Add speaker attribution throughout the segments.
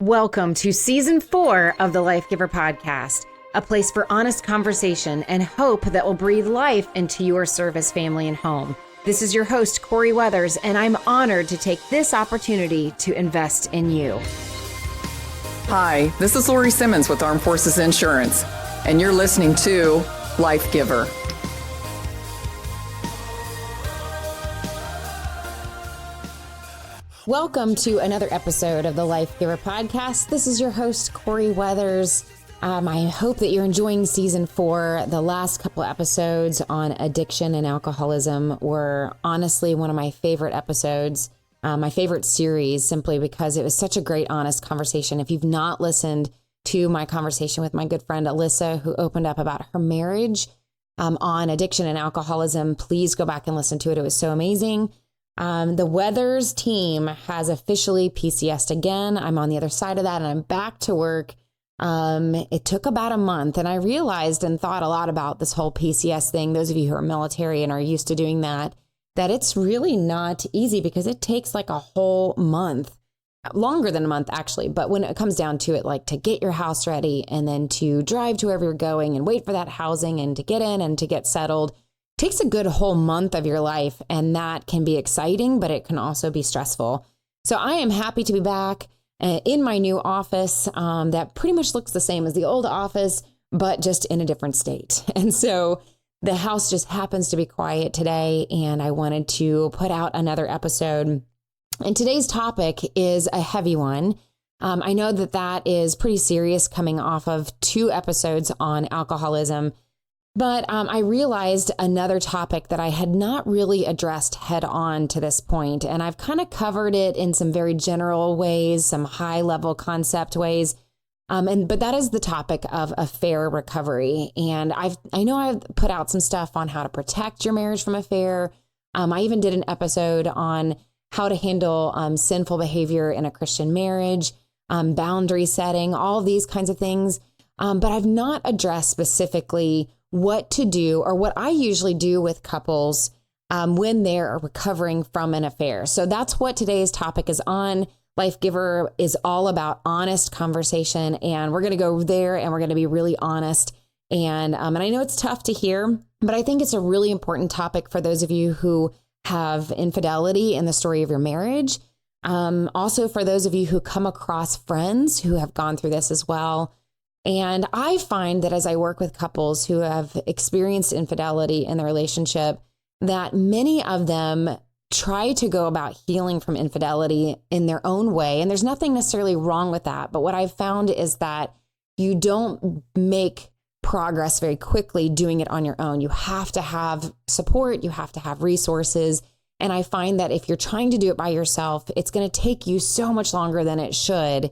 Speaker 1: Welcome to Season 4 of the Life Giver Podcast, a place for honest conversation and hope that will breathe life into your service, family, and home. This is your host, Corey Weathers, and I'm honored to take this opportunity to invest in you.
Speaker 2: Hi, this is Lori Simmons with Armed Forces Insurance, and you're listening to Life Giver.
Speaker 1: Welcome to another episode of the Life Giver Podcast. This is your host, Corey Weathers. I hope that you're enjoying Season 4. The last couple episodes on addiction and alcoholism were honestly one of my favorite episodes, my favorite series, simply because it was such a great, honest conversation. If you've not listened to my conversation with my good friend Alyssa, who opened up about her marriage on addiction and alcoholism, please go back and listen to it. It was so amazing. The Weathers team has officially PCS'd again. I'm on the other side of that and I'm back to work. It took about a month, and I realized and thought a lot about this whole PCS thing. Those of you who are military and are used to doing that it's really not easy because it takes like a whole month, longer than a month actually. But when it comes down to it, like to get your house ready and then to drive to wherever you're going and wait for that housing and to get in and to get settled, takes a good whole month of your life, and that can be exciting, but it can also be stressful. So I am happy to be back in my new office that pretty much looks the same as the old office, but just in a different state. And so the house just happens to be quiet today, and I wanted to put out another episode. And today's topic is a heavy one. I know that is pretty serious coming off of 2 episodes on alcoholism. But I realized another topic that I had not really addressed head on to this point, and I've kind of covered it in some very general ways, some high level concept ways. But that is the topic of affair recovery. And I know I've put out some stuff on how to protect your marriage from affair. I even did an episode on how to handle sinful behavior in a Christian marriage, boundary setting, all these kinds of things. But I've not addressed specifically what to do, or what I usually do with couples when they're recovering from an affair. So that's what today's topic is on. Life Giver is all about honest conversation, and we're going to go there and we're going to be really honest. And I know it's tough to hear, but I think it's a really important topic for those of you who have infidelity in the story of your marriage. Also for those of you who come across friends who have gone through this as well. And I find that as I work with couples who have experienced infidelity in the relationship, that many of them try to go about healing from infidelity in their own way. And there's nothing necessarily wrong with that. But what I've found is that you don't make progress very quickly doing it on your own. You have to have support. You have to have resources. And I find that if you're trying to do it by yourself, it's going to take you so much longer than it should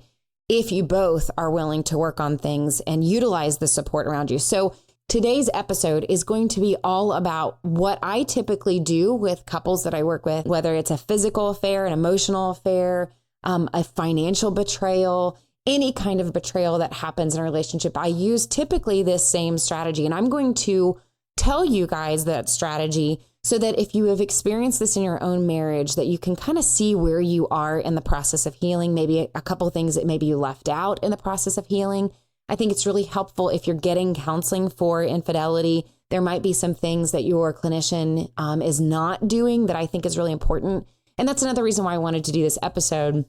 Speaker 1: if you both are willing to work on things and utilize the support around you. So today's episode is going to be all about what I typically do with couples that I work with, whether it's a physical affair, an emotional affair, a financial betrayal, any kind of betrayal that happens in a relationship. I use typically this same strategy, and I'm going to tell you guys that strategy so that if you have experienced this in your own marriage, that you can kind of see where you are in the process of healing, maybe a couple of things that maybe you left out in the process of healing. I think it's really helpful if you're getting counseling for infidelity. There might be some things that your clinician is not doing that I think is really important. And that's another reason why I wanted to do this episode,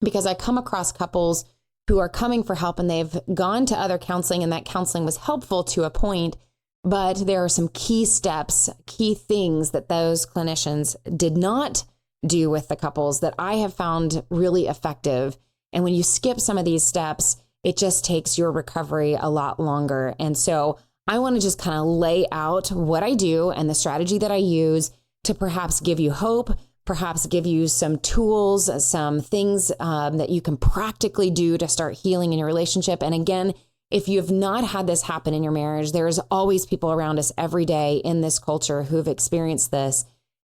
Speaker 1: because I come across couples who are coming for help and they've gone to other counseling, and that counseling was helpful to a point. But there are some key steps, key things that those clinicians did not do with the couples that I have found really effective. And when you skip some of these steps, it just takes your recovery a lot longer. And so I want to just kind of lay out what I do and the strategy that I use to perhaps give you hope, perhaps give you some tools, some things that you can practically do to start healing in your relationship. And again, if you have not had this happen in your marriage, there's always people around us every day in this culture who have experienced this.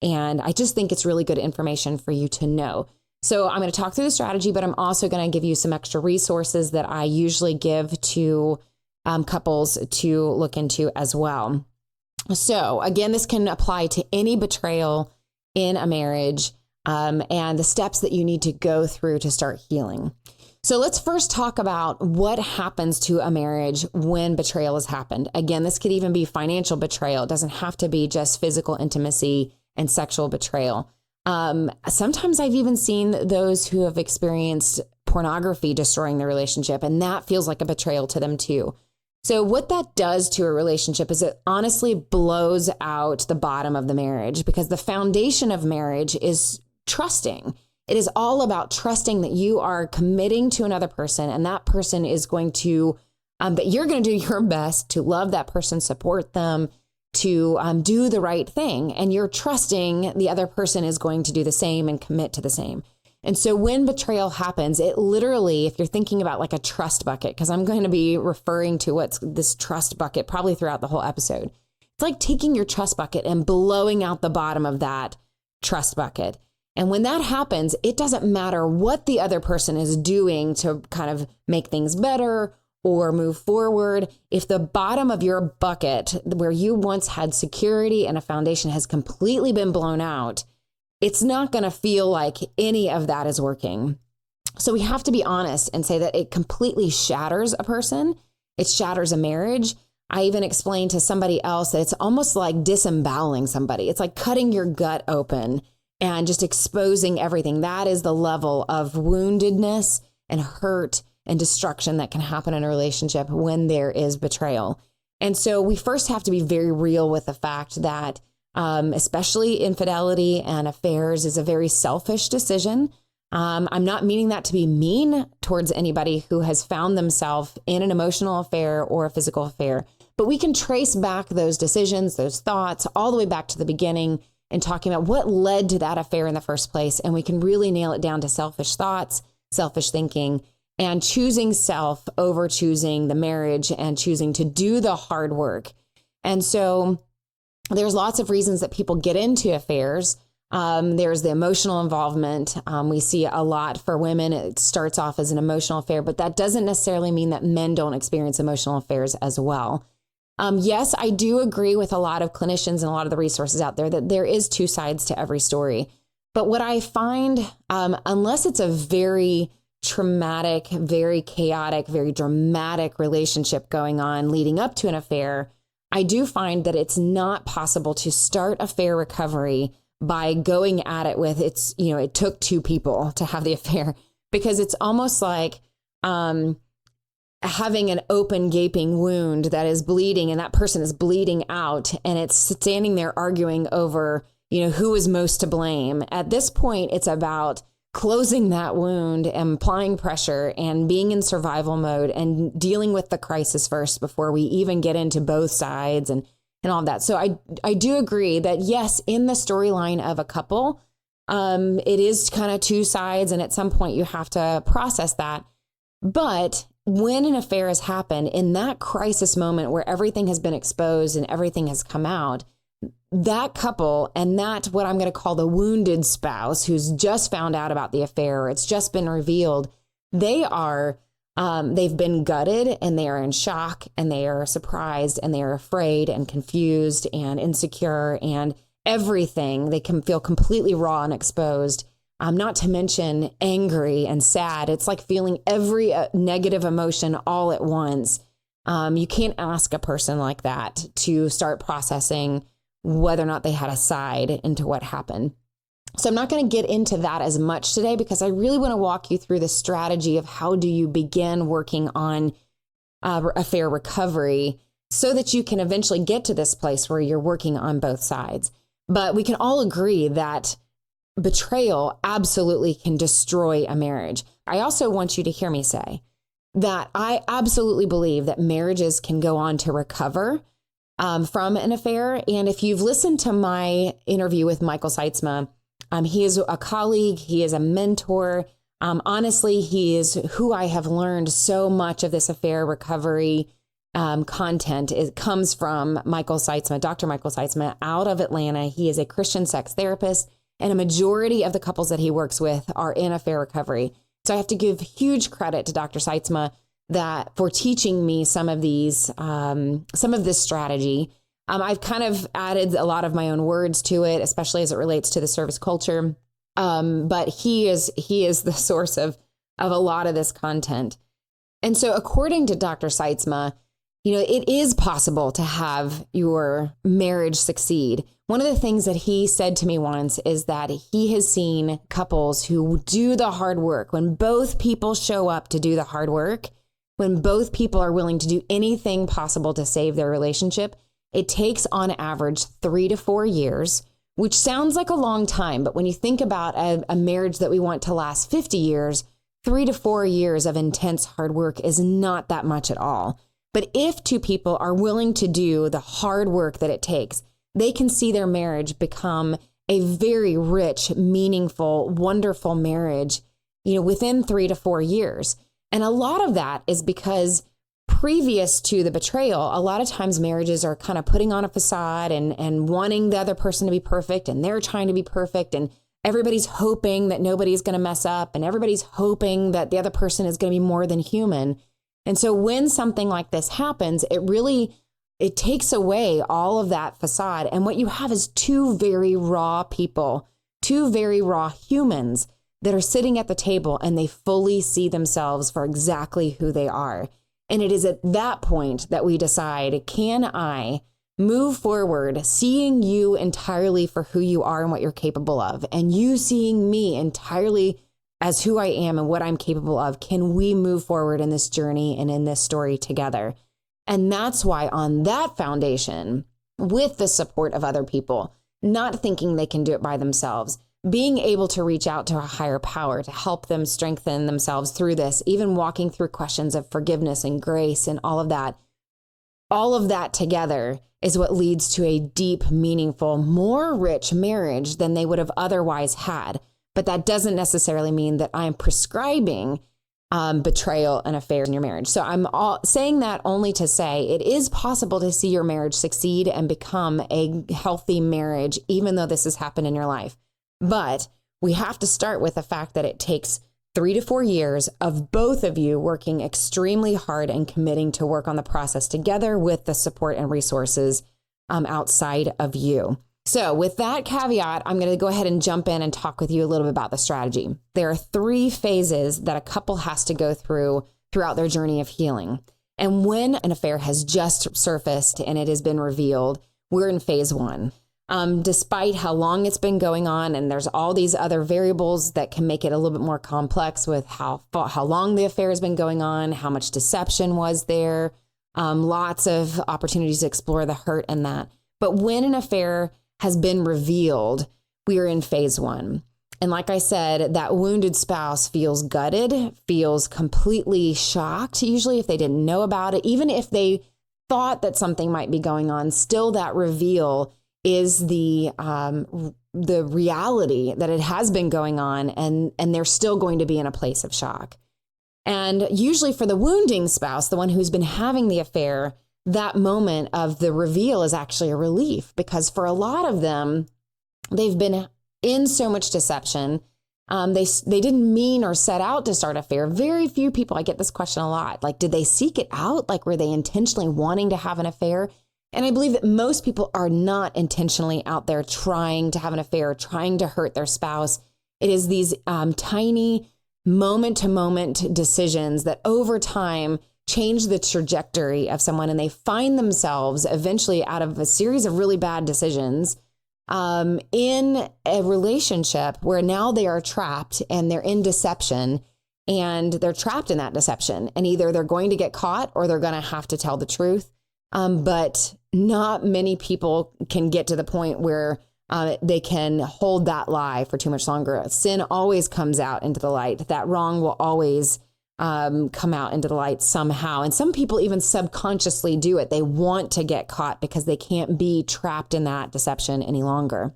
Speaker 1: And I just think it's really good information for you to know. So I'm going to talk through the strategy, but I'm also going to give you some extra resources that I usually give to couples to look into as well. So again, this can apply to any betrayal in a marriage and the steps that you need to go through to start healing. So let's first talk about what happens to a marriage when betrayal has happened. Again, this could even be financial betrayal. It doesn't have to be just physical intimacy and sexual betrayal. Sometimes I've even seen those who have experienced pornography destroying the relationship, and that feels like a betrayal to them too. So what that does to a relationship is it honestly blows out the bottom of the marriage, because the foundation of marriage is trusting. It is all about trusting that you are committing to another person, and that person is going to, that you're going to do your best to love that person, support them, to do the right thing. And you're trusting the other person is going to do the same and commit to the same. And so when betrayal happens, it literally, if you're thinking about like a trust bucket, because I'm going to be referring to what's this trust bucket probably throughout the whole episode. It's like taking your trust bucket and blowing out the bottom of that trust bucket. And when that happens, it doesn't matter what the other person is doing to kind of make things better or move forward. If the bottom of your bucket, where you once had security and a foundation, has completely been blown out, it's not going to feel like any of that is working. So we have to be honest and say that it completely shatters a person. It shatters a marriage. I even explained to somebody else that it's almost like disemboweling somebody. It's like cutting your gut open and just exposing everything. That is the level of woundedness and hurt and destruction that can happen in a relationship when there is betrayal. And so we first have to be very real with the fact that especially infidelity and affairs is a very selfish decision. I'm not meaning that to be mean towards anybody who has found themselves in an emotional affair or a physical affair, but we can trace back those decisions, those thoughts, all the way back to the beginning and talking about what led to that affair in the first place. And we can really nail it down to selfish thoughts, selfish thinking, and choosing self over choosing the marriage and choosing to do the hard work. And so there's lots of reasons that people get into affairs. There's the emotional involvement. We see a lot for women. It starts off as an emotional affair, but that doesn't necessarily mean that men don't experience emotional affairs as well. Yes, I do agree with a lot of clinicians and a lot of the resources out there that there is two sides to every story. But what I find, unless it's a very traumatic, very chaotic, very dramatic relationship going on leading up to an affair, I do find that it's not possible to start affair recovery by going at it with it took two people to have the affair, because it's almost like having an open gaping wound that is bleeding and that person is bleeding out and it's standing there arguing over, who is most to blame. At this point, it's about closing that wound and applying pressure and being in survival mode and dealing with the crisis first before we even get into both sides and all of that. So I do agree that yes, in the storyline of a couple, it is kind of two sides. And at some point you have to process that. But when an affair has happened, in that crisis moment where everything has been exposed and everything has come out, that couple and that what I'm going to call the wounded spouse who's just found out about the affair, or it's just been revealed, they've been gutted and they are in shock and they are surprised and they are afraid and confused and insecure and everything. They can feel completely raw and exposed. Not to mention angry and sad. It's like feeling every negative emotion all at once. You can't ask a person like that to start processing whether or not they had a side into what happened. So I'm not going to get into that as much today, because I really want to walk you through the strategy of how do you begin working on affair recovery so that you can eventually get to this place where you're working on both sides. But we can all agree that betrayal absolutely can destroy a marriage. I also want you to hear me say that I absolutely believe that marriages can go on to recover from an affair. And if you've listened to my interview with Michael Sytsma, he is a colleague, he is a mentor. Honestly, he is who I have learned so much of this affair recovery content. It comes from Michael Sytsma, Dr. Michael Sytsma out of Atlanta. He is a Christian sex therapist, and a majority of the couples that he works with are in affair recovery. So I have to give huge credit to Dr. Sytsma for teaching me some of this strategy. I've kind of added a lot of my own words to it, especially as it relates to the service culture. But he is the source of of a lot of this content. And so according to Dr. Sytsma, it is possible to have your marriage succeed. One of the things that he said to me once is that he has seen couples who do the hard work. When both people show up to do the hard work, when both people are willing to do anything possible to save their relationship, it takes on average 3 to 4 years, which sounds like a long time. But when you think about a marriage that we want to last 50 years, 3 to 4 years of intense hard work is not that much at all. But if two people are willing to do the hard work that it takes, they can see their marriage become a very rich, meaningful, wonderful marriage, within 3 to 4 years. And a lot of that is because previous to the betrayal, a lot of times marriages are kind of putting on a facade and wanting the other person to be perfect, and they're trying to be perfect, and everybody's hoping that nobody's going to mess up, and everybody's hoping that the other person is going to be more than human. And so when something like this happens, it takes away all of that facade. And what you have is two very raw people, two very raw humans that are sitting at the table, and they fully see themselves for exactly who they are. And it is at that point that we decide, can I move forward seeing you entirely for who you are and what you're capable of, and you seeing me entirely as who I am and what I'm capable of? Can we move forward in this journey and in this story together? And that's why on that foundation, with the support of other people, not thinking they can do it by themselves, being able to reach out to a higher power to help them strengthen themselves through this, even walking through questions of forgiveness and grace and all of that together is what leads to a deep, meaningful, more rich marriage than they would have otherwise had. But that doesn't necessarily mean that I'm prescribing betrayal and affairs in your marriage. So I'm saying that only to say it is possible to see your marriage succeed and become a healthy marriage, even though this has happened in your life. But we have to start with the fact that it takes 3 to 4 years of both of you working extremely hard and committing to work on the process together with the support and resources outside of you. So with that caveat, I'm going to go ahead and jump in and talk with you a little bit about the strategy. There are 3 phases that a couple has to go through throughout their journey of healing. And when an affair has just surfaced and it has been revealed, we're in phase 1. Despite how long it's been going on, and there's all these other variables that can make it a little bit more complex with how long the affair has been going on, how much deception was there, lots of opportunities to explore the hurt and that. But when an affair has been revealed, we are in phase 1. And like I said, that wounded spouse feels gutted, feels completely shocked, usually if they didn't know about it. Even if they thought that something might be going on, still that reveal is the reality that it has been going on, and they're still going to be in a place of shock. And usually for the wounding spouse, the one who's been having the affair, that moment of the reveal is actually a relief, because for a lot of them, they've been in so much deception. They didn't mean or set out to start an affair. Very few people, I get this question a lot, like, did they seek it out? Like, were they intentionally wanting to have an affair? And I believe that most people are not intentionally out there trying to have an affair, trying to hurt their spouse. It is these tiny moment-to-moment decisions that over time change the trajectory of someone, and they find themselves eventually out of a series of really bad decisions in a relationship where now they are trapped and they're in deception, and they're trapped in that deception. And either they're going to get caught or they're going to have to tell the truth. But not many people can get to the point where they can hold that lie for too much longer. Sin always comes out into the light. That wrong will always come out into the light somehow. And some people even subconsciously do it. They want to get caught because they can't be trapped in that deception any longer.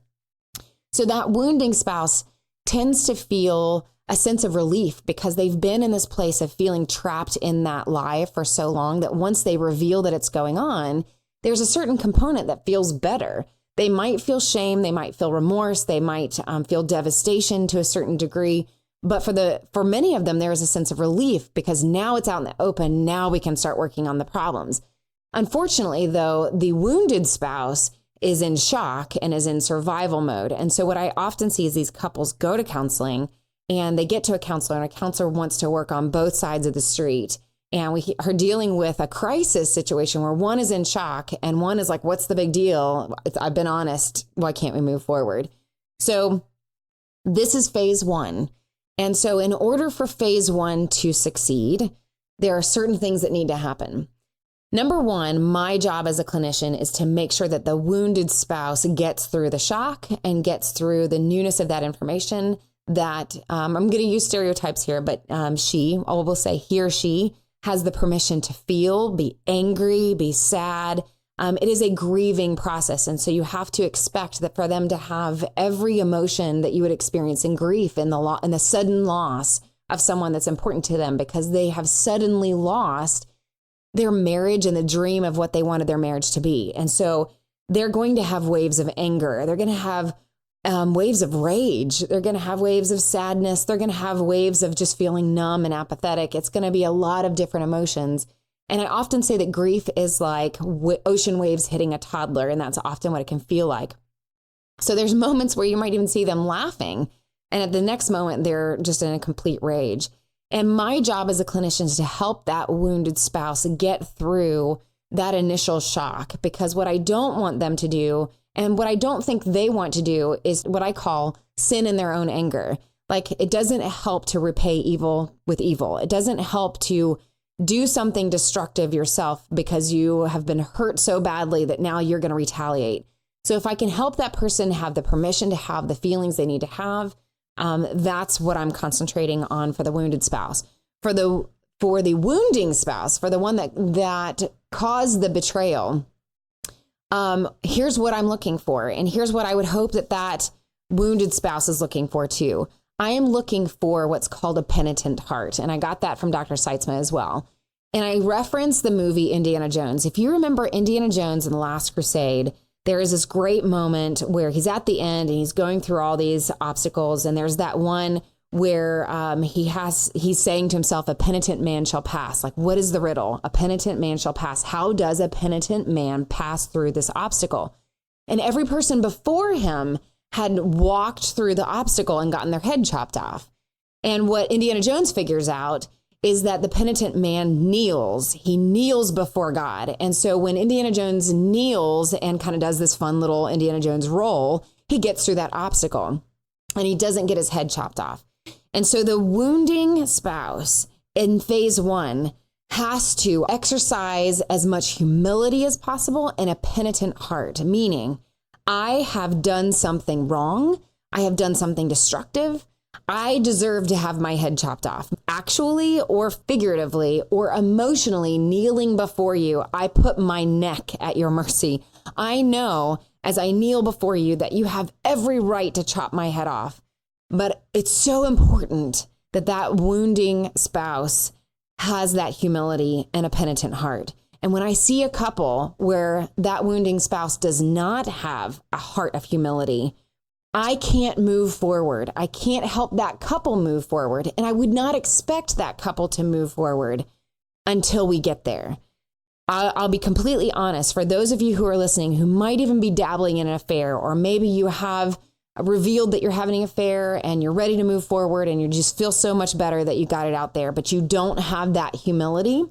Speaker 1: So that wounding spouse tends to feel a sense of relief because they've been in this place of feeling trapped in that lie for so long that once they reveal that it's going on, there's a certain component that feels better. They might feel shame, they might feel remorse, they might feel devastation to a certain degree. But for many of them, there is a sense of relief because now it's out in the open. Now we can start working on the problems. Unfortunately, though, the wounded spouse is in shock and is in survival mode. And so what I often see is these couples go to counseling and they get to a counselor, and a counselor wants to work on both sides of the street. And we are dealing with a crisis situation where one is in shock and one is like, what's the big deal? I've been honest. Why can't we move forward? So this is phase one. And so in order for phase one to succeed, there are certain things that need to happen. Number one, my job as a clinician is to make sure that the wounded spouse gets through the shock and gets through the newness of that information that I'm going to use stereotypes here, but I will say he or she has the permission to feel, be angry, be sad. It is a grieving process. And so you have to expect that for them to have every emotion that you would experience in grief, in the sudden loss of someone that's important to them, because they have suddenly lost their marriage and the dream of what they wanted their marriage to be. And so they're going to have waves of anger. They're going to have waves of rage. They're going to have waves of sadness. They're going to have waves of just feeling numb and apathetic. It's going to be a lot of different emotions. And I often say that grief is like ocean waves hitting a toddler, and that's often what it can feel like. So there's moments where you might even see them laughing, and at the next moment, they're just in a complete rage. And my job as a clinician is to help that wounded spouse get through that initial shock, because what I don't want them to do, and what I don't think they want to do, is what I call sin in their own anger. Like, it doesn't help to repay evil with evil. It doesn't help to do something destructive yourself because you have been hurt so badly that now you're going to retaliate. So if I can help that person have the permission to have the feelings they need to have, that's what I'm concentrating on for the wounded spouse. For the wounding spouse, for the one that caused the betrayal, here's what I'm looking for. And here's what I would hope that wounded spouse is looking for too. I am looking for what's called a penitent heart. And I got that from Dr. Sytsma as well. And I referenced the movie Indiana Jones. If you remember Indiana Jones and the Last Crusade, there is this great moment where he's at the end and he's going through all these obstacles. And there's that one where he's saying to himself, a penitent man shall pass. Like, what is the riddle? A penitent man shall pass. How does a penitent man pass through this obstacle? And every person before him had walked through the obstacle and gotten their head chopped off. And what Indiana Jones figures out is that the penitent man kneels. He kneels before God. And so when Indiana Jones kneels and kind of does this fun little Indiana Jones roll, he gets through that obstacle and he doesn't get his head chopped off. And so the wounding spouse in phase one has to exercise as much humility as possible and a penitent heart, meaning I have done something wrong. I have done something destructive. I deserve to have my head chopped off. Actually, or figuratively, or emotionally kneeling before you, I put my neck at your mercy. I know as I kneel before you that you have every right to chop my head off. But it's so important that that wounding spouse has that humility and a penitent heart. And when I see a couple where that wounding spouse does not have a heart of humility, I can't move forward. I can't help that couple move forward. And I would not expect that couple to move forward until we get there. I'll be completely honest. For those of you who are listening who might even be dabbling in an affair, or maybe you have revealed that you're having an affair and you're ready to move forward and you just feel so much better that you got it out there, but you don't have that humility,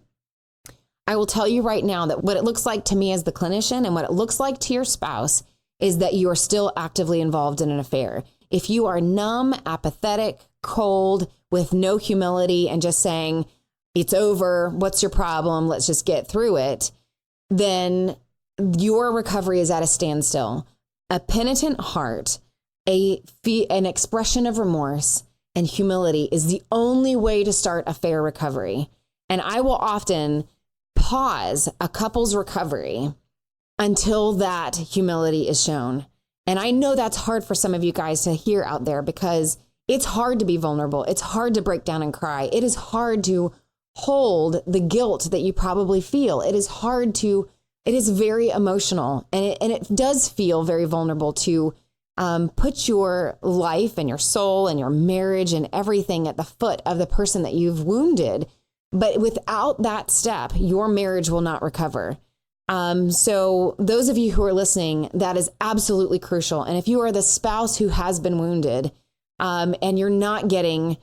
Speaker 1: I will tell you right now that what it looks like to me as the clinician and what it looks like to your spouse is that you are still actively involved in an affair. If you are numb, apathetic, cold, with no humility and just saying, it's over, what's your problem, let's just get through it, then your recovery is at a standstill. A penitent heart, an expression of remorse and humility is the only way to start a fair recovery. And I will often pause a couple's recovery until that humility is shown. And I know that's hard for some of you guys to hear out there because it's hard to be vulnerable. It's hard to break down and cry. It is hard to hold the guilt that you probably feel. It is very emotional. And it does feel very vulnerable to put your life and your soul and your marriage and everything at the foot of the person that you've wounded. But without that step, your marriage will not recover. So those of you who are listening, that is absolutely crucial. And if you are the spouse who has been wounded, and you're not getting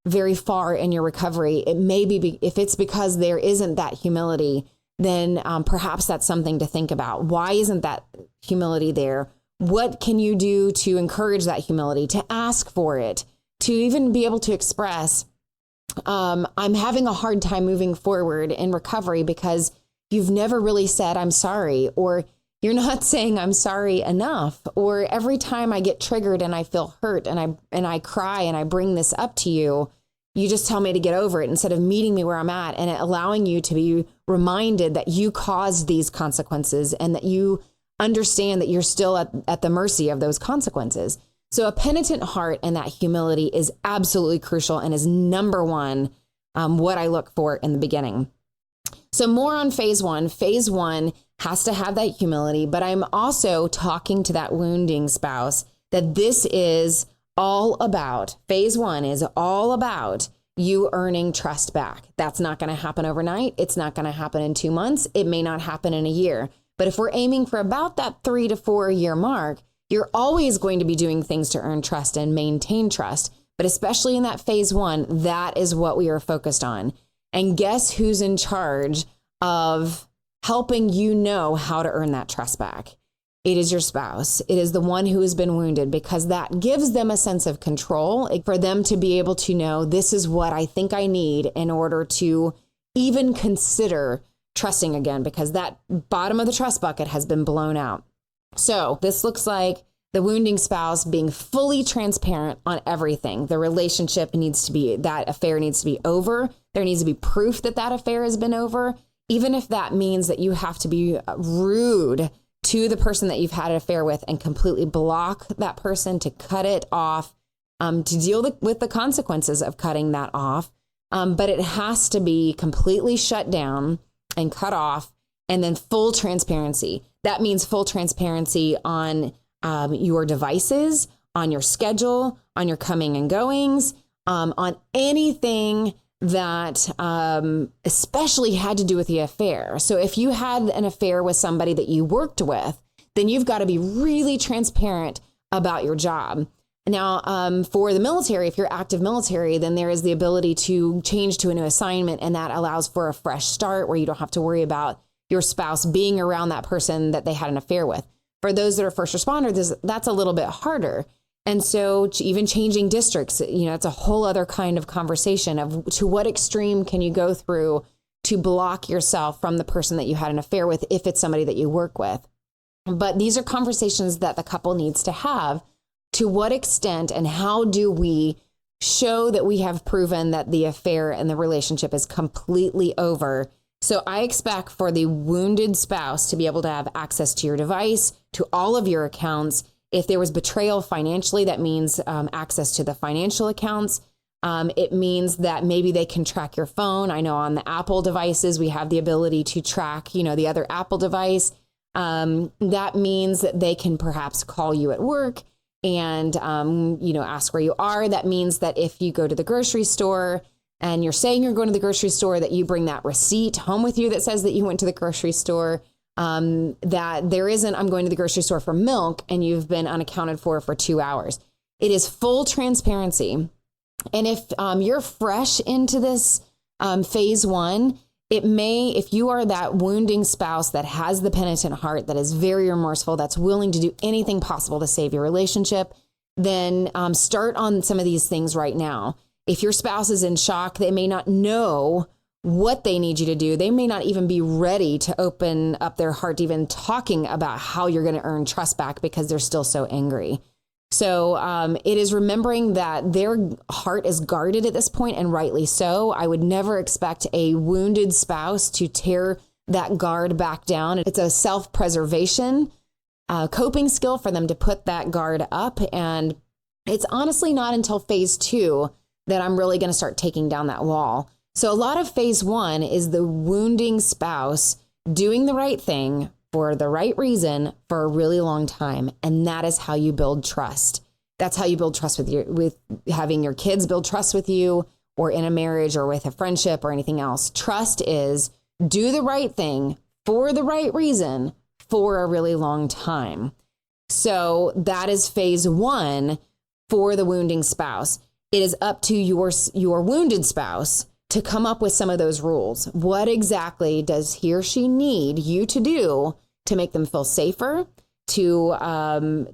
Speaker 1: very far in your recovery, it may be, if it's because there isn't that humility, then perhaps that's something to think about. Why isn't that humility there? What can you do to encourage that humility, to ask for it, to even be able to express, I'm having a hard time moving forward in recovery because you've never really said I'm sorry, or you're not saying I'm sorry enough, or every time I get triggered and I feel hurt and I cry and I bring this up to you, you just tell me to get over it instead of meeting me where I'm at and allowing you to be reminded that you caused these consequences and that you understand that you're still at the mercy of those consequences. So a penitent heart and that humility is absolutely crucial and is number one, what I look for in the beginning. So more on phase one. Phase one has to have that humility, but I'm also talking to that wounding spouse that this is all about, phase one is all about you earning trust back. That's not going to happen overnight. It's not going to happen in 2 months. It may not happen in a year. But if we're aiming for about that 3 to 4 year mark, you're always going to be doing things to earn trust and maintain trust. But especially in that phase one, that is what we are focused on. And guess who's in charge of helping you know how to earn that trust back? It is your spouse. It is the one who has been wounded, because that gives them a sense of control for them to be able to know, this is what I think I need in order to even consider trusting again, because that bottom of the trust bucket has been blown out. So this looks like the wounding spouse being fully transparent on everything. The relationship needs to be, that affair needs to be over. There needs to be proof that that affair has been over, even if that means that you have to be rude to the person that you've had an affair with and completely block that person, to cut it off, to deal with the consequences of cutting that off. But it has to be completely shut down and cut off, and then full transparency. That means full transparency on your devices, on your schedule, on your coming and goings, on anything that especially had to do with the affair. So if you had an affair with somebody that you worked with, then you've got to be really transparent about your job. Now, for the military, if you're active military, then there is the ability to change to a new assignment, and that allows for a fresh start where you don't have to worry about your spouse being around that person that they had an affair with. For those that are first responders, that's a little bit harder. And so even changing districts, it's a whole other kind of conversation of to what extreme can you go through to block yourself from the person that you had an affair with, if it's somebody that you work with. But these are conversations that the couple needs to have. To what extent and how do we show that we have proven that the affair and the relationship is completely over? So I expect for the wounded spouse to be able to have access to your device, to all of your accounts. If there was betrayal financially, that means access to the financial accounts. It means that maybe they can track your phone. I know on the Apple devices, we have the ability to track, the other Apple device. That means that they can perhaps call you at work and, ask where you are. That means that if you go to the grocery store and you're saying you're going to the grocery store, that you bring that receipt home with you that says that you went to the grocery store. That there isn't, I'm going to the grocery store for milk and you've been unaccounted for 2 hours. It is full transparency. And if you're fresh into this phase one, it may, if you are that wounding spouse that has the penitent heart, that is very remorseful, that's willing to do anything possible to save your relationship, then start on some of these things right now. If your spouse is in shock, they may not know what they need you to do. They may not even be ready to open up their heart, even talking about how you're going to earn trust back, because they're still so angry. So it is remembering that their heart is guarded at this point, and rightly so. I would never expect a wounded spouse to tear that guard back down. It's a self-preservation coping skill for them to put that guard up. And it's honestly not until phase two that I'm really going to start taking down that wall. So a lot of phase one is the wounding spouse doing the right thing for the right reason for a really long time. And that is how you build trust. That's how you build trust with having your kids build trust with you, or in a marriage, or with a friendship, or anything else. Trust is do the right thing for the right reason for a really long time. So that is phase one for the wounding spouse. It is up to your wounded spouse to come up with some of those rules. What exactly does he or she need you to do to make them feel safer, to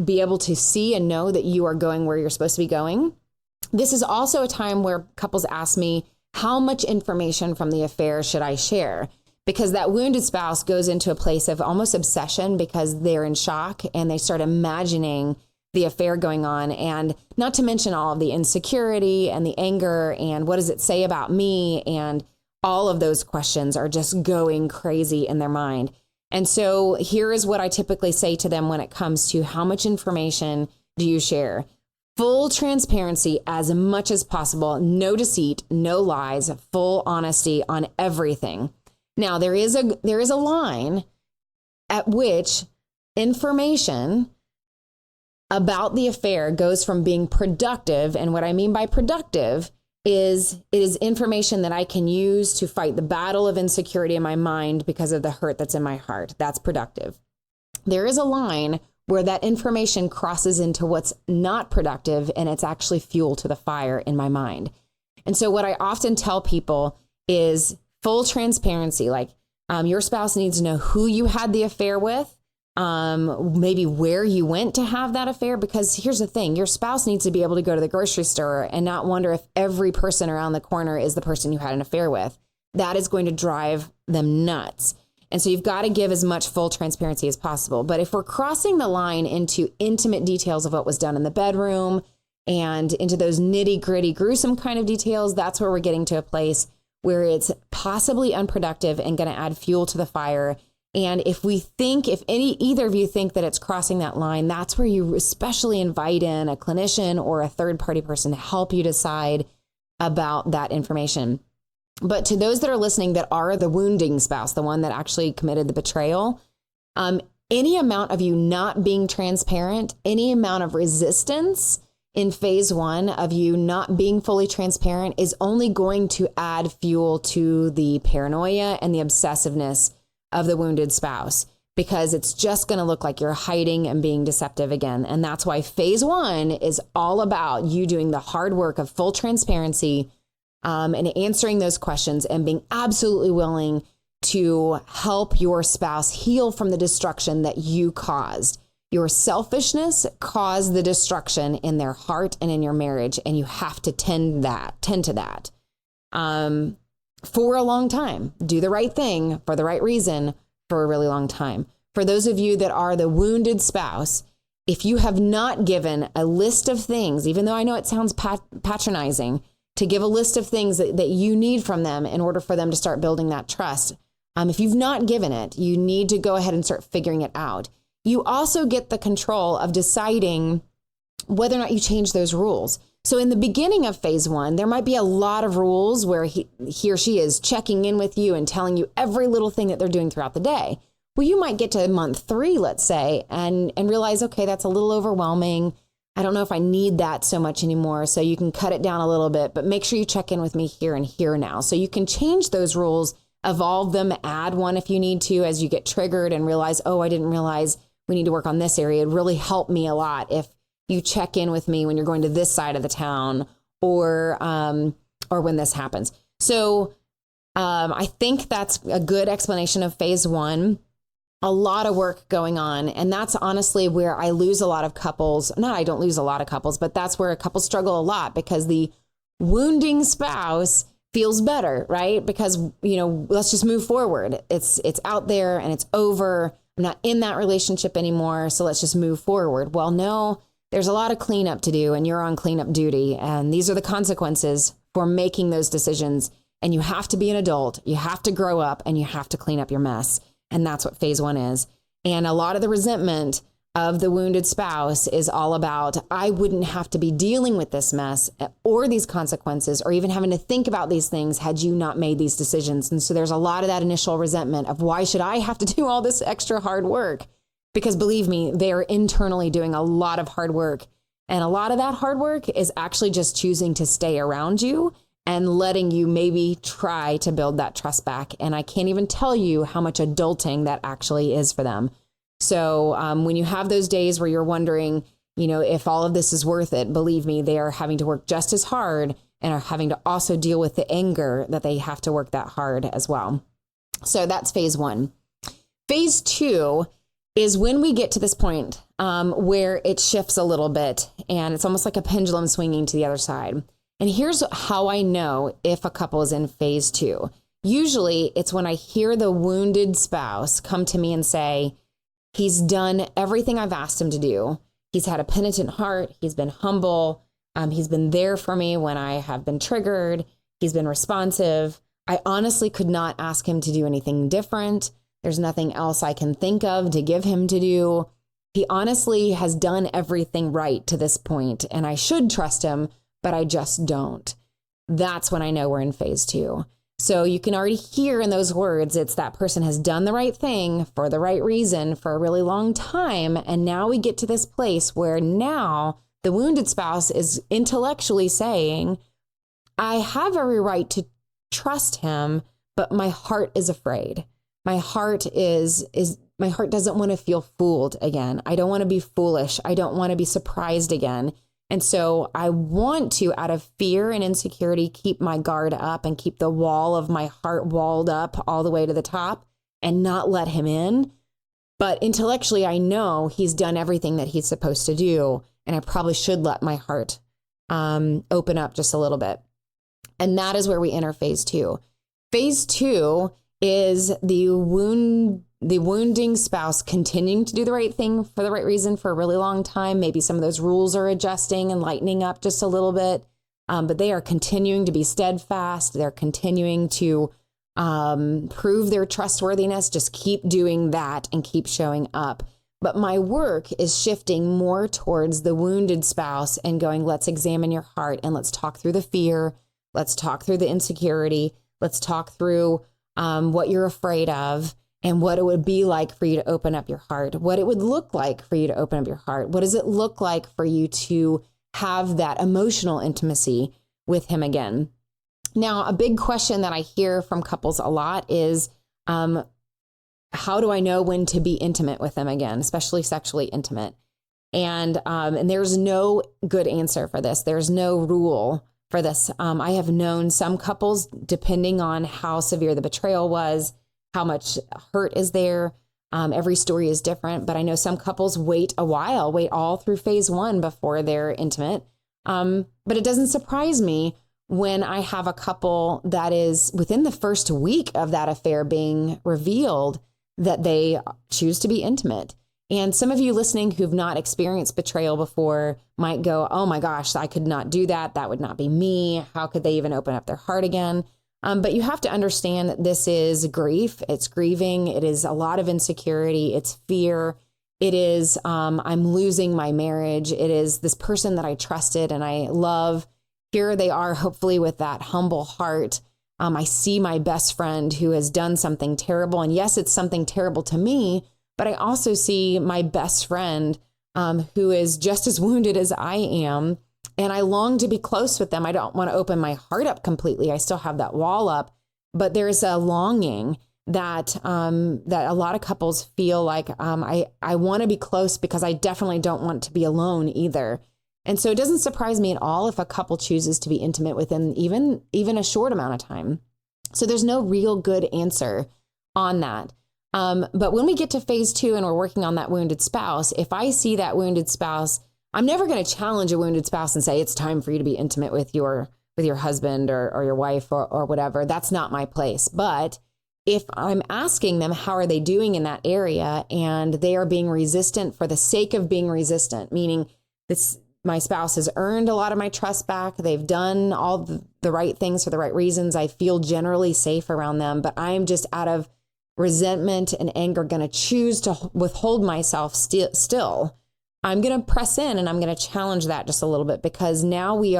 Speaker 1: be able to see and know that you are going where you're supposed to be going? This is also a time where couples ask me, how much information from the affair should I share? Because that wounded spouse goes into a place of almost obsession because they're in shock and they start imagining the affair going on, and not to mention all of the insecurity and the anger and what does it say about me, and all of those questions are just going crazy in their mind. And so here is what I typically say to them when it comes to how much information do you share? Full transparency as much as possible, no deceit, no lies, full honesty on everything. Now, there is a line at which information about the affair goes from being productive, and what I mean by productive is it is information that I can use to fight the battle of insecurity in my mind because of the hurt that's in my heart. That's productive. There is a line where that information crosses into what's not productive, and it's actually fuel to the fire in my mind. And so what I often tell people is full transparency, like your spouse needs to know who you had the affair with, maybe where you went to have that affair, because here's the thing, your spouse needs to be able to go to the grocery store and not wonder if every person around the corner is the person you had an affair with. That is going to drive them nuts. And so you've got to give as much full transparency as possible. But if we're crossing the line into intimate details of what was done in the bedroom and into those nitty gritty, gruesome kind of details, that's where we're getting to a place where it's possibly unproductive and going to add fuel to the fire. And if either of you think that it's crossing that line, that's where you especially invite in a clinician or a third party person to help you decide about that information. But to those that are listening that are the wounding spouse, the one that actually committed the betrayal, any amount of you not being transparent, any amount of resistance in phase one of you not being fully transparent is only going to add fuel to the paranoia and the obsessiveness of the wounded spouse, because it's just going to look like you're hiding and being deceptive again. And that's why phase one is all about you doing the hard work of full transparency and answering those questions and being absolutely willing to help your spouse heal from the destruction that you caused. Your selfishness caused the destruction in their heart and in your marriage, and you have to tend to that. For a long time. Do the right thing for the right reason for a really long time. For those of you that are the wounded spouse, if you have not given a list of things, even though I know it sounds patronizing, to give a list of things that you need from them in order for them to start building that trust. If you've not given it, you need to go ahead and start figuring it out. You also get the control of deciding whether or not you change those rules. So in the beginning of phase one, there might be a lot of rules where he or she is checking in with you and telling you every little thing that they're doing throughout the day. Well, you might get to month 3, let's say, and realize, okay, that's a little overwhelming. I don't know if I need that so much anymore. So you can cut it down a little bit, but make sure you check in with me here and here now. So you can change those rules, evolve them, add one if you need to, as you get triggered and realize, oh, I didn't realize we need to work on this area. It'd really help me a lot if you check in with me when you're going to this side of the town or when this happens. So I think that's a good explanation of phase one. A lot of work going on. And that's honestly where I lose a lot of couples. Not I don't lose a lot of couples, but that's where couples struggle a lot, because the wounding spouse feels better, right? Because, let's just move forward. It's out there and it's over. I'm not in that relationship anymore. So let's just move forward. Well, no, there's a lot of cleanup to do, and you're on cleanup duty. And these are the consequences for making those decisions. And you have to be an adult. You have to grow up, and you have to clean up your mess. And that's what phase one is. And a lot of the resentment of the wounded spouse is all about, I wouldn't have to be dealing with this mess or these consequences or even having to think about these things had you not made these decisions. And so there's a lot of that initial resentment of, why should I have to do all this extra hard work? Because believe me, they are internally doing a lot of hard work. And a lot of that hard work is actually just choosing to stay around you and letting you maybe try to build that trust back. And I can't even tell you how much adulting that actually is for them. So when you have those days where you're wondering, if all of this is worth it, believe me, they are having to work just as hard and are having to also deal with the anger that they have to work that hard as well. So that's phase 1. Phase 2 is when we get to this point where it shifts a little bit and it's almost like a pendulum swinging to the other side. And here's how I know if a couple is in phase 2. Usually it's when I hear the wounded spouse come to me and say, he's done everything I've asked him to do. He's had a penitent heart. He's been humble. He's been there for me when I have been triggered. He's been responsive. I honestly could not ask him to do anything different. There's nothing else I can think of to give him to do. He honestly has done everything right to this point, and I should trust him, but I just don't. That's when I know we're in phase 2. So you can already hear in those words, it's that person has done the right thing for the right reason for a really long time. And now we get to this place where now the wounded spouse is intellectually saying, I have every right to trust him, but my heart is afraid. My heart my heart doesn't want to feel fooled again. I don't want to be foolish. I don't want to be surprised again. And so I want to, out of fear and insecurity, keep my guard up and keep the wall of my heart walled up all the way to the top and not let him in. But intellectually, I know he's done everything that he's supposed to do. And I probably should let my heart open up just a little bit. And that is where we enter phase 2. Phase 2 is the wounding spouse continuing to do the right thing for the right reason for a really long time. Maybe some of those rules are adjusting and lightening up just a little bit, but they are continuing to be steadfast. They're continuing to prove their trustworthiness. Just keep doing that and keep showing up. But my work is shifting more towards the wounded spouse and going, let's examine your heart and let's talk through the fear. Let's talk through the insecurity. Let's talk through what you're afraid of and what it would be like for you to open up your heart, what it would look like for you to open up your heart. What does it look like for you to have that emotional intimacy with him again? Now, a big question that I hear from couples a lot is, how do I know when to be intimate with them again, especially sexually intimate? And there's no good answer for this. There's no rule for this. I have known some couples, depending on how severe the betrayal was, how much hurt is there. Every story is different, but I know some couples wait a while, wait all through phase 1 before they're intimate. But it doesn't surprise me when I have a couple that is within the first week of that affair being revealed that they choose to be intimate. And some of you listening who've not experienced betrayal before might go, oh my gosh, I could not do that. That would not be me. How could they even open up their heart again? But you have to understand that this is grief. It's grieving. It is a lot of insecurity. It's fear. It is, I'm losing my marriage. It is this person that I trusted and I love. Here they are, hopefully with that humble heart. I see my best friend who has done something terrible. And yes, it's something terrible to me, but I also see my best friend who is just as wounded as I am. And I long to be close with them. I don't want to open my heart up completely. I still have that wall up, but there's a longing that that a lot of couples feel like I want to be close because I definitely don't want to be alone either. And so it doesn't surprise me at all if a couple chooses to be intimate within even a short amount of time. So there's no real good answer on that. But when we get to phase 2 and we're working on that wounded spouse, if I see that wounded spouse, I'm never going to challenge a wounded spouse and say, it's time for you to be intimate with your husband or your wife or whatever. That's not my place. But if I'm asking them, how are they doing in that area? And they are being resistant for the sake of being resistant, meaning my spouse has earned a lot of my trust back. They've done all the right things for the right reasons. I feel generally safe around them, but I'm just out of resentment and anger going to choose to withhold myself still. I'm going to press in and I'm going to challenge that just a little bit because now we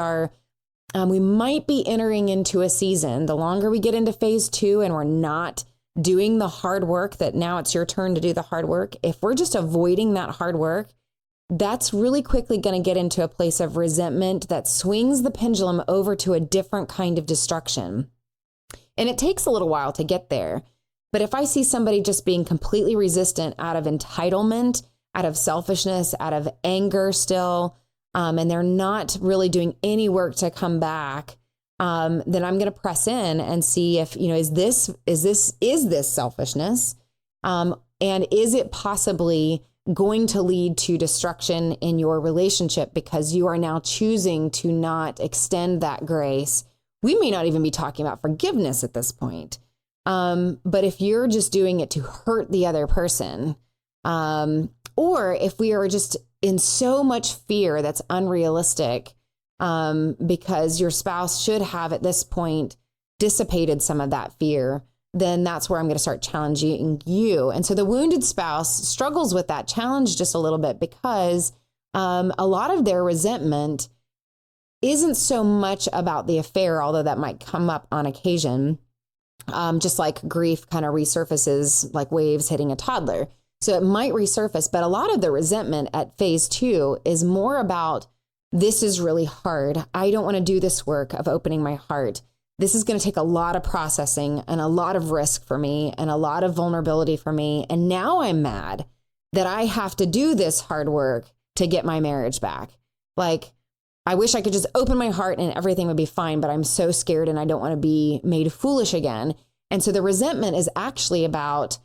Speaker 1: might be entering into a season. The longer we get into phase 2 and we're not doing the hard work, that now it's your turn to do the hard work. If we're just avoiding that hard work, that's really quickly going to get into a place of resentment that swings the pendulum over to a different kind of destruction. And it takes a little while to get there. But if I see somebody just being completely resistant out of entitlement, out of selfishness, out of anger still, and they're not really doing any work to come back, then I'm going to press in and see if, is this selfishness? And is it possibly going to lead to destruction in your relationship because you are now choosing to not extend that grace? We may not even be talking about forgiveness at this point. But if you're just doing it to hurt the other person, or if we are just in so much fear that's unrealistic, because your spouse should have at this point dissipated some of that fear, then that's where I'm going to start challenging you. And so the wounded spouse struggles with that challenge just a little bit because a lot of their resentment isn't so much about the affair, although that might come up on occasion, just like grief kind of resurfaces like waves hitting a toddler. So it might resurface, but a lot of the resentment at phase 2 is more about, this is really hard. I don't want to do this work of opening my heart. This is going to take a lot of processing and a lot of risk for me and a lot of vulnerability for me. And now I'm mad that I have to do this hard work to get my marriage back. Like, I wish I could just open my heart and everything would be fine, but I'm so scared and I don't want to be made foolish again. And so the resentment is actually about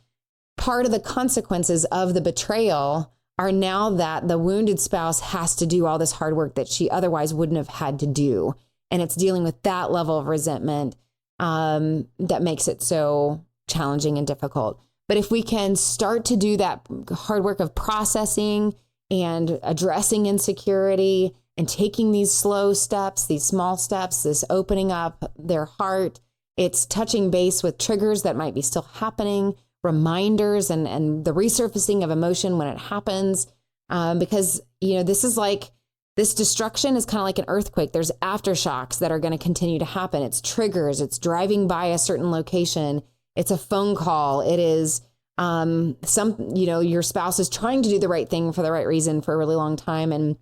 Speaker 1: part of the consequences of the betrayal are now that the wounded spouse has to do all this hard work that she otherwise wouldn't have had to do. And it's dealing with that level of resentment that makes it so challenging and difficult. But if we can start to do that hard work of processing and addressing insecurity and taking these slow steps, these small steps, this opening up their heart, it's touching base with triggers that might be still happening, reminders and the resurfacing of emotion when it happens. Because, this is like, this destruction is kind of like an earthquake. There's aftershocks that are going to continue to happen. It's triggers. It's driving by a certain location. It's a phone call. It is your spouse is trying to do the right thing for the right reason for a really long time. And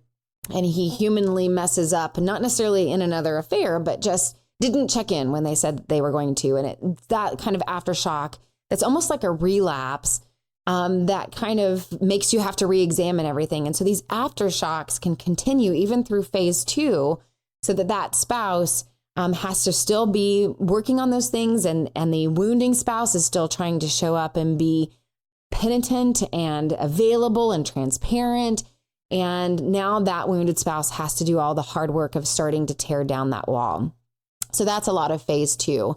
Speaker 1: he humanly messes up, not necessarily in another affair, but just didn't check in when they said they were going to. And it's that kind of aftershock that's almost like a relapse. That kind of makes you have to re-examine everything. And so these aftershocks can continue even through phase 2, so that spouse has to still be working on those things. And the wounding spouse is still trying to show up and be penitent and available and transparent. And now that wounded spouse has to do all the hard work of starting to tear down that wall. So that's a lot of phase 2.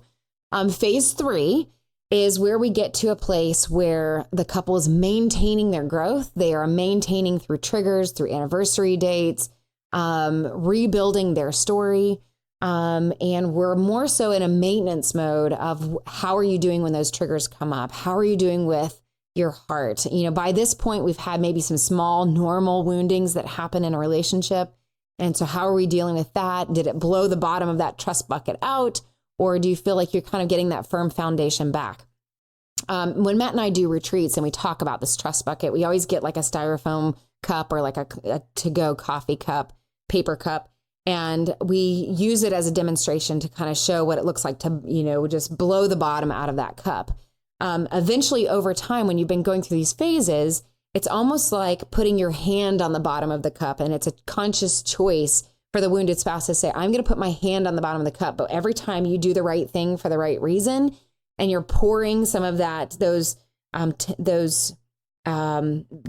Speaker 1: Phase 3 is where we get to a place where the couple is maintaining their growth. They are maintaining through triggers, through anniversary dates, rebuilding their story. And we're more so in a maintenance mode of how are you doing when those triggers come up? How are you doing with your heart? By this point, we've had maybe some small normal woundings that happen in a relationship. And so how are we dealing with that? Did it blow the bottom of that trust bucket out? Or do you feel like you're kind of getting that firm foundation back? When Matt and I do retreats and we talk about this trust bucket, we always get like a styrofoam cup or like a to-go coffee cup, paper cup. And we use it as a demonstration to kind of show what it looks like to, just blow the bottom out of that cup. Eventually, over time, when you've been going through these phases, it's almost like putting your hand on the bottom of the cup. And it's a conscious choice for the wounded spouse to say, I'm going to put my hand on the bottom of the cup. But every time you do the right thing for the right reason, and you're pouring some of those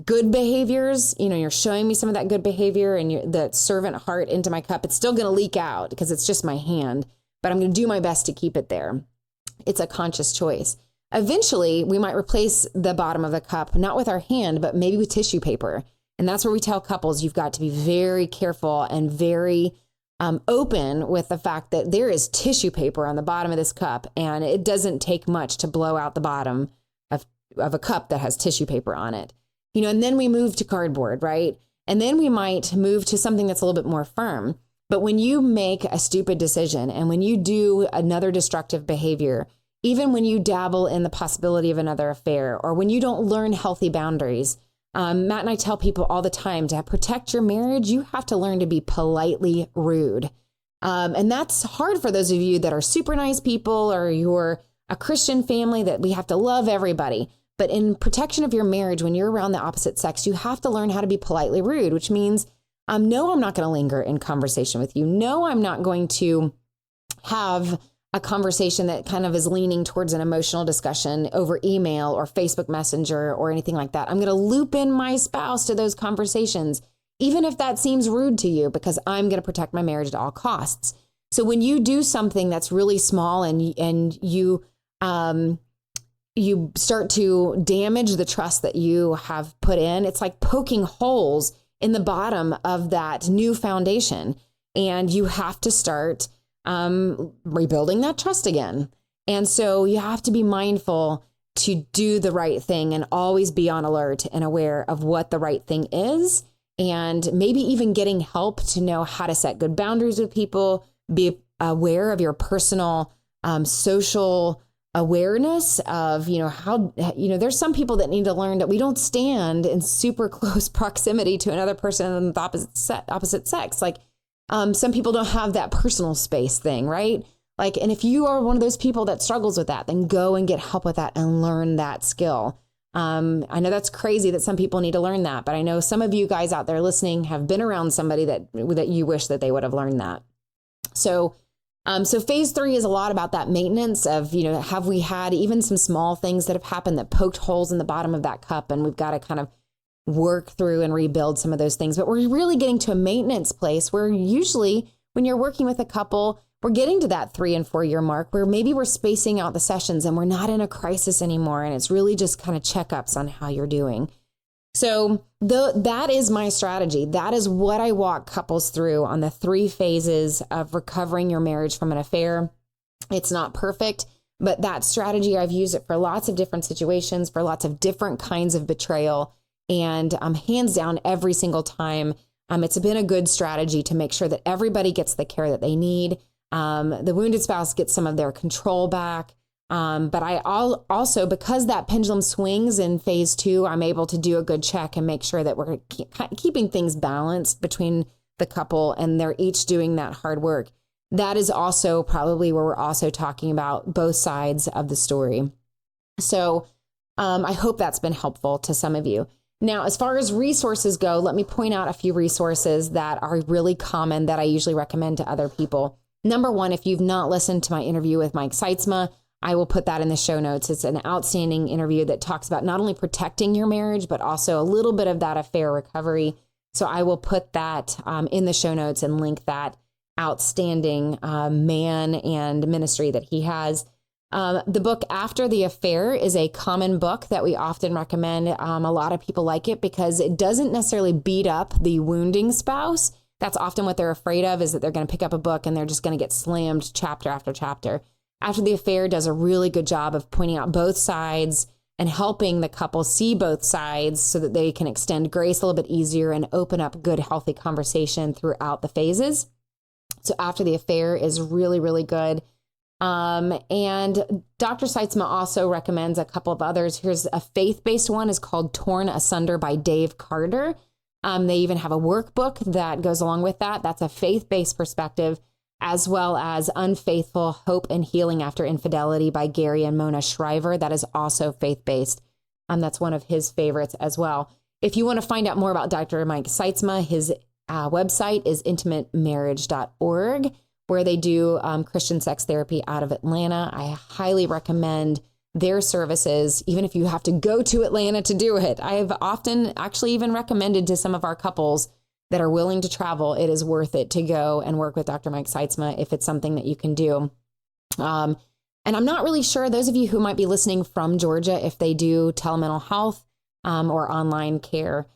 Speaker 1: good behaviors, you're showing me some of that good behavior and the servant heart into my cup, it's still going to leak out because it's just my hand, but I'm going to do my best to keep it there. It's a conscious choice. Eventually, we might replace the bottom of the cup, not with our hand, but maybe with tissue paper. And that's where we tell couples, you've got to be very careful and very open with the fact that there is tissue paper on the bottom of this cup. And it doesn't take much to blow out the bottom of a cup that has tissue paper on it. And then we move to cardboard, right? And then we might move to something that's a little bit more firm. But when you make a stupid decision and when you do another destructive behavior, even when you dabble in the possibility of another affair, or when you don't learn healthy boundaries, Matt and I tell people all the time, to protect your marriage, you have to learn to be politely rude. And that's hard for those of you that are super nice people, or you're a Christian family that we have to love everybody. But in protection of your marriage, when you're around the opposite sex, you have to learn how to be politely rude, which means, no, I'm not going to linger in conversation with you. No, I'm not going to have a conversation that kind of is leaning towards an emotional discussion over email or Facebook Messenger or anything like that. I'm going to loop in my spouse to those conversations, even if that seems rude to you, because I'm going to protect my marriage at all costs. So when you do something that's really small and you start to damage the trust that you have put in, it's like poking holes in the bottom of that new foundation. And you have to start rebuilding that trust again. And so you have to be mindful to do the right thing and always be on alert and aware of what the right thing is. And maybe even getting help to know how to set good boundaries with people, be aware of your personal social awareness of, how, there's some people that need to learn that we don't stand in super close proximity to another person of the opposite sex. Like, some people don't have that personal space thing, right? Like, and if you are one of those people that struggles with that, then go and get help with that and learn that skill. I know that's crazy that some people need to learn that, but I know some of you guys out there listening have been around somebody that you wish that they would have learned that. So phase 3 is a lot about that maintenance of, have we had even some small things that have happened that poked holes in the bottom of that cup, and we've got to kind of work through and rebuild some of those things. But we're really getting to a maintenance place where usually when you're working with a couple, we're getting to that 3 and 4 year mark where maybe we're spacing out the sessions and we're not in a crisis anymore. And it's really just kind of checkups on how you're doing. So that is my strategy. That is what I walk couples through on the 3 phases of recovering your marriage from an affair. It's not perfect, but that strategy, I've used it for lots of different situations, for lots of different kinds of betrayal. And hands down, every single time, it's been a good strategy to make sure that everybody gets the care that they need. The wounded spouse gets some of their control back. But I also, because that pendulum swings in phase 2, I'm able to do a good check and make sure that we're keeping things balanced between the couple and they're each doing that hard work. That is also probably where we're also talking about both sides of the story. So I hope that's been helpful to some of you. Now, as far as resources go, let me point out a few resources that are really common that I usually recommend to other people. Number 1, if you've not listened to my interview with Mike Sytsma, I will put that in the show notes. It's an outstanding interview that talks about not only protecting your marriage, but also a little bit of that affair recovery. So I will put that in the show notes and link that outstanding man and ministry that he has. The book After the Affair is a common book that we often recommend. A lot of people like it because it doesn't necessarily beat up the wounding spouse. That's often what they're afraid of, is that they're going to pick up a book and they're just going to get slammed chapter after chapter. After the Affair does a really good job of pointing out both sides and helping the couple see both sides so that they can extend grace a little bit easier and open up good, healthy conversation throughout the phases. So After the Affair is really, really good. And Dr. Sytsma also recommends a couple of others. Here's a faith-based one, is called Torn Asunder by Dave Carter. They even have a workbook that goes along with that. That's a faith-based perspective, as well as Unfaithful, Hope and Healing After Infidelity by Gary and Mona Shriver. That is also faith-based. That's one of his favorites as well. If you want to find out more about Dr. Mike Sytsma, his website is intimatemarriage.org, where they do Christian sex therapy out of Atlanta. I highly recommend their services, even if you have to go to Atlanta to do it. I have often actually even recommended to some of our couples that are willing to travel, it is worth it to go and work with Dr. Mike Sytsma if it's something that you can do. And I'm not really sure, those of you who might be listening from Georgia, if they do telemental health or online care.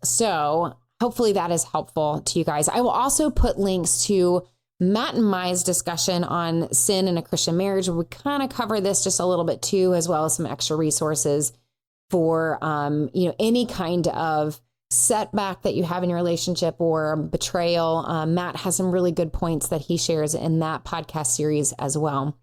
Speaker 1: So hopefully that is helpful to you guys. I will also put links to Matt and Mai's discussion on sin in a Christian marriage. We kind of cover this just a little bit too, as well as some extra resources for, any kind of setback that you have in your relationship or betrayal. Matt has some really good points that he shares in that podcast series as well.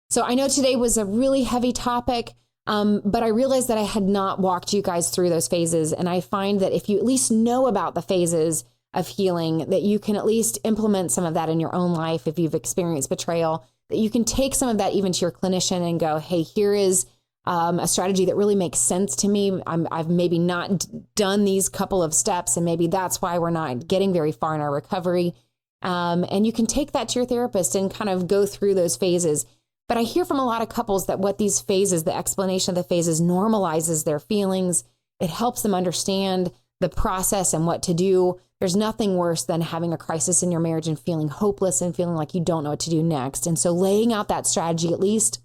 Speaker 1: So I know today was a really heavy topic, but I realized that I had not walked you guys through those phases. And I find that if you at least know about the phases of healing, that you can at least implement some of that in your own life. If you've experienced betrayal, that you can take some of that even to your clinician and go, hey, here is a strategy that really makes sense to me. I've maybe not done these couple of steps, and maybe that's why we're not getting very far in our recovery. And you can take that to your therapist and kind of go through those phases. But I hear from a lot of couples that what these phases, the explanation of the phases, normalizes their feelings. It helps them understand the process and what to do. There's nothing worse than having a crisis in your marriage and feeling hopeless and feeling like you don't know what to do next. And so laying out that strategy at least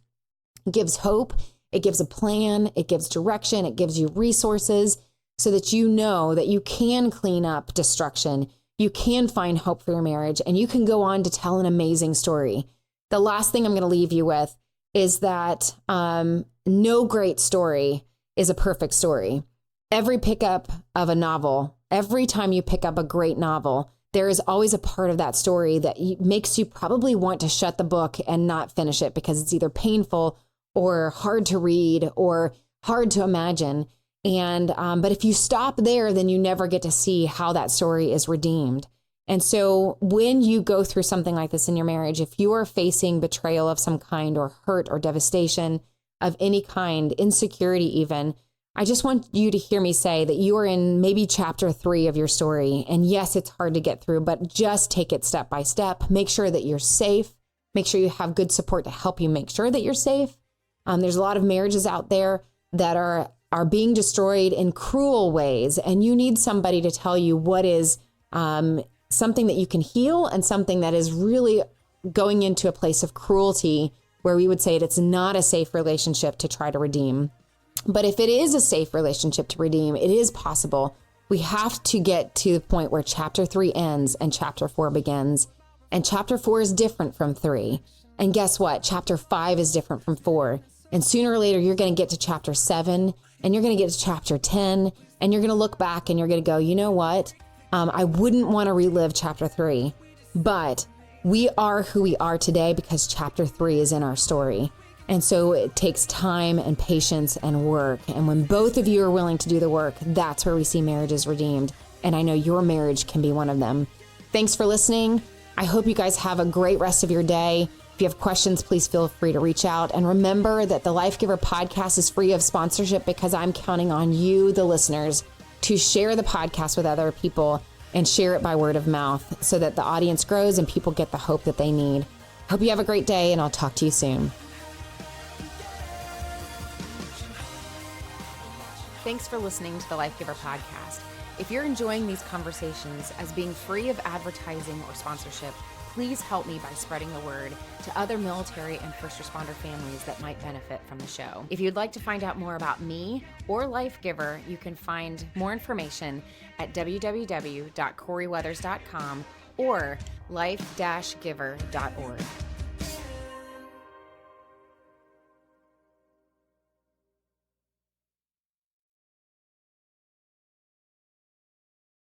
Speaker 1: gives hope. It gives a plan. It gives direction. It gives you resources so that you know that you can clean up destruction. You can find hope for your marriage, and you can go on to tell an amazing story. The last thing I'm going to leave you with is that no great story is a perfect story. Every pickup of a novel, every time you pick up a great novel, there is always a part of that story that makes you probably want to shut the book and not finish it because it's either painful or hard to read or hard to imagine. And but if you stop there, then you never get to see how that story is redeemed. And so when you go through something like this in your marriage, if you are facing betrayal of some kind or hurt or devastation of any kind, insecurity even, I just want you to hear me say that you are in maybe chapter 3 of your story. And yes, it's hard to get through, but just take it step by step. Make sure that you're safe. Make sure you have good support to help you make sure that you're safe. There's a lot of marriages out there that are being destroyed in cruel ways. And you need somebody to tell you what is something that you can heal and something that is really going into a place of cruelty where we would say it's not a safe relationship to try to redeem. But if it is a safe relationship to redeem, it is possible. We have to get to the point where chapter 3 ends and chapter 4 begins. And chapter 4 is different from 3. And guess what? Chapter 5 is different from 4. And sooner or later, you're going to get to chapter 7 and you're going to get to chapter 10 and you're going to look back and you're going to go, you know what? I wouldn't want to relive chapter 3, but we are who we are today because chapter 3 is in our story. And so it takes time and patience and work. And when both of you are willing to do the work, that's where we see marriages redeemed. And I know your marriage can be one of them. Thanks for listening. I hope you guys have a great rest of your day. If you have questions, please feel free to reach out. And remember that the Life Giver podcast is free of sponsorship because I'm counting on you, the listeners, to share the podcast with other people and share it by word of mouth so that the audience grows and people get the hope that they need. Hope you have a great day, and I'll talk to you soon. Thanks for listening to the Life Giver podcast. If you're enjoying these conversations as being free of advertising or sponsorship, please help me by spreading the word to other military and first responder families that might benefit from the show. If you'd like to find out more about me or Life Giver, you can find more information at www.coryweathers.com or life-giver.org.